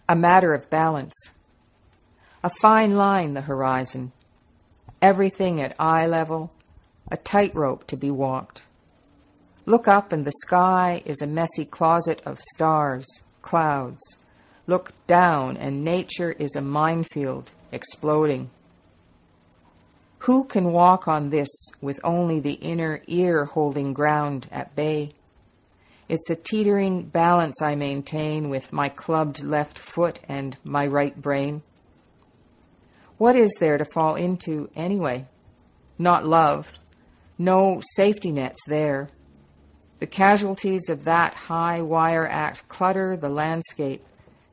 A matter of balance. A fine line, the horizon. Everything at eye level, a tightrope to be walked. Look up and the sky is a messy closet of stars, clouds. Look down and nature is a minefield exploding. Who can walk on this with only the inner ear holding ground at bay? It's a teetering balance I maintain with my clubbed left foot and my right brain. What is there to fall into anyway? Not love. No safety nets there. The casualties of that high wire act clutter the landscape,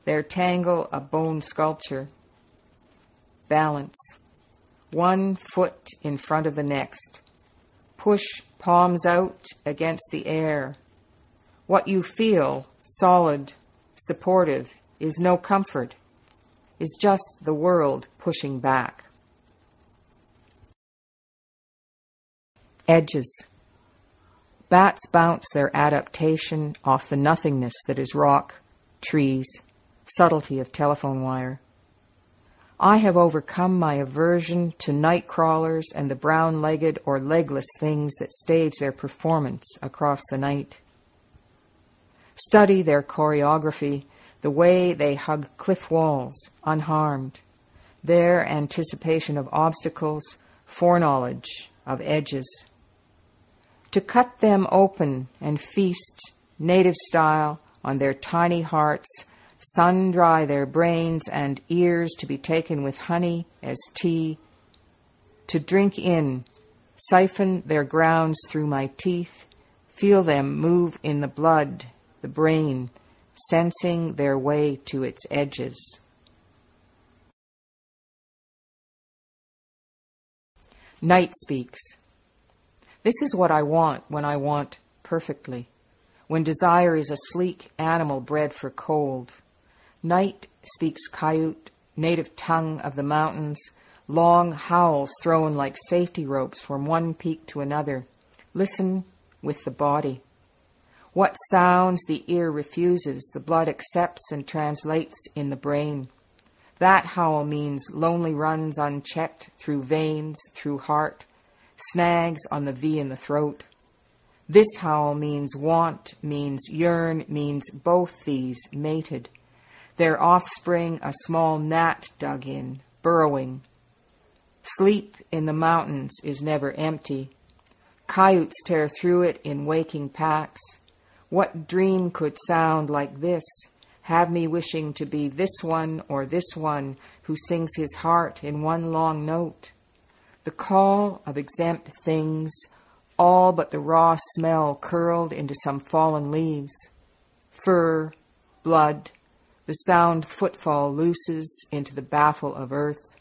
their tangle a bone sculpture. Balance. One foot in front of the next. Push palms out against the air. What you feel, solid, supportive, is no comfort, is just the world pushing back. Edges. Bats bounce their adaptation off the nothingness that is rock, trees, subtlety of telephone wire. I have overcome my aversion to night crawlers and the brown-legged or legless things that stage their performance across the night. Study their choreography, the way they hug cliff walls, unharmed, their anticipation of obstacles, foreknowledge of edges. To cut them open and feast, native style, on their tiny hearts, sun-dry their brains and ears to be taken with honey as tea, to drink in, siphon their grounds through my teeth, feel them move in the blood, the brain, sensing their way to its edges. Night speaks. This is what I want when I want perfectly, when desire is a sleek animal bred for cold. Night speaks Kyoot, native tongue of the mountains, long howls thrown like safety ropes from one peak to another. Listen with the body. What sounds the ear refuses, the blood accepts and translates in the brain. That howl means lonely runs unchecked through veins, through heart, snags on the V in the throat. This howl means want, means yearn, means both these mated. Their offspring a small gnat dug in, burrowing. Sleep in the mountains is never empty. Coyotes tear through it in waking packs. What dream could sound like this? Have me wishing to be this one or this one who sings his heart in one long note. The call of exempt things, all but the raw smell curled into some fallen leaves. Fur, blood, the sound footfall looses into the baffle of earth.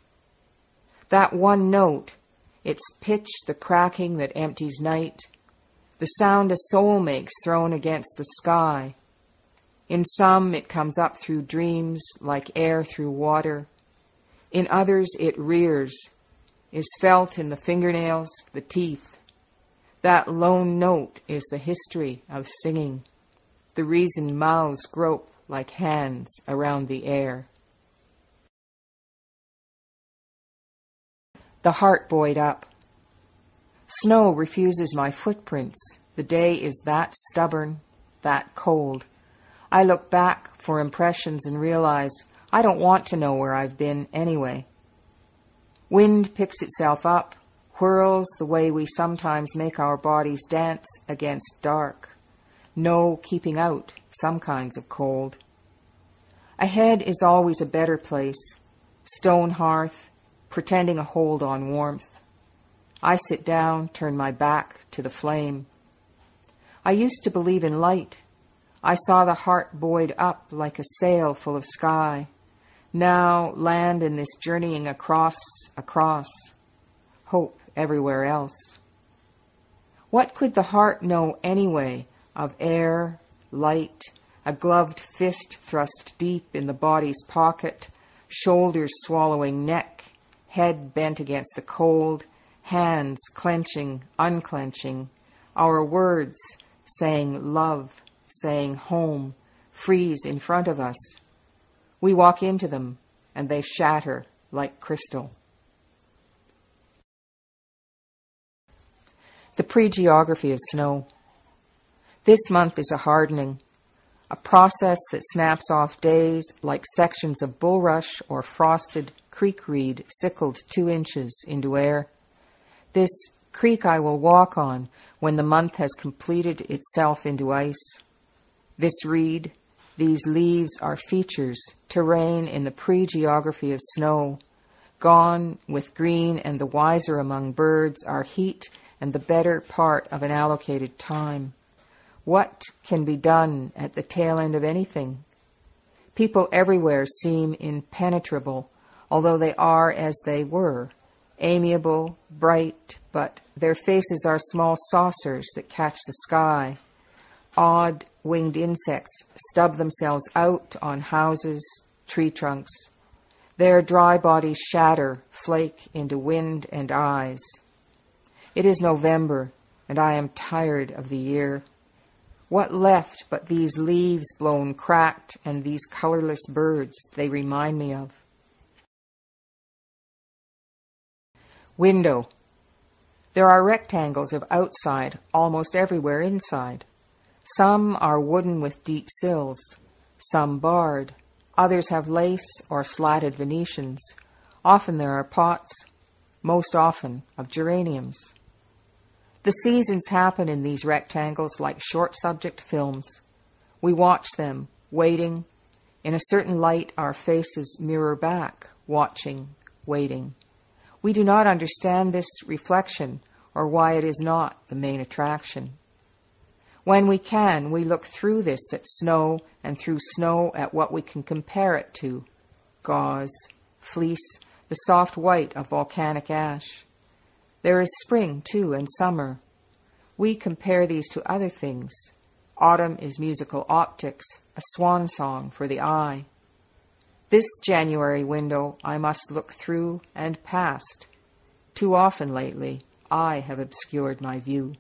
That one note, its pitch the cracking that empties night, the sound a soul makes thrown against the sky. In some it comes up through dreams like air through water. In others it rears, is felt in the fingernails, the teeth. That lone note is the history of singing, the reason mouths grope like hands around the air. The heart buoyed up. Snow refuses my footprints. The day is that stubborn, that cold. I look back for impressions and realize I don't want to know where I've been anyway. Wind picks itself up, whirls the way we sometimes make our bodies dance against dark. No keeping out some kinds of cold. Ahead is always a better place, stone hearth, pretending a hold on warmth. I sit down, turn my back to the flame. I used to believe in light. I saw the heart buoyed up like a sail full of sky. Now land in this journeying across, hope everywhere else. What could the heart know anyway of air, light, a gloved fist thrust deep in the body's pocket, shoulders swallowing neck, head bent against the cold, hands clenching, unclenching, our words saying love, saying home, freeze in front of us. We walk into them, and they shatter like crystal. The pre-geography of snow. This month is a hardening, a process that snaps off days like sections of bulrush or frosted creek reed sickled 2 inches into air. This creek I will walk on when the month has completed itself into ice. This reed, these leaves are features, terrain in the pre-geography of snow. Gone with green and the wiser among birds are heat and the better part of an allocated time. What can be done at the tail end of anything? People everywhere seem impenetrable, although they are as they were, amiable, bright, but their faces are small saucers that catch the sky. Odd winged insects stub themselves out on houses, tree trunks. Their dry bodies shatter, flake into wind and eyes. It is November, and I am tired of the year. What left but these leaves blown cracked and these colorless birds they remind me of? Window. There are rectangles of outside almost everywhere inside. Some are wooden with deep sills, some barred. Others have lace or slatted Venetians. Often there are pots, most often of geraniums. The seasons happen in these rectangles like short subject films. We watch them, waiting. In a certain light, our faces mirror back, watching, waiting. We do not understand this reflection or why it is not the main attraction. When we can, we look through this at snow and through snow at what we can compare it to: gauze, fleece, the soft white of volcanic ash. There is spring, too, and summer. We compare these to other things. Autumn is musical optics, a swan song for the eye. This January window I must look through and past. Too often lately I have obscured my view.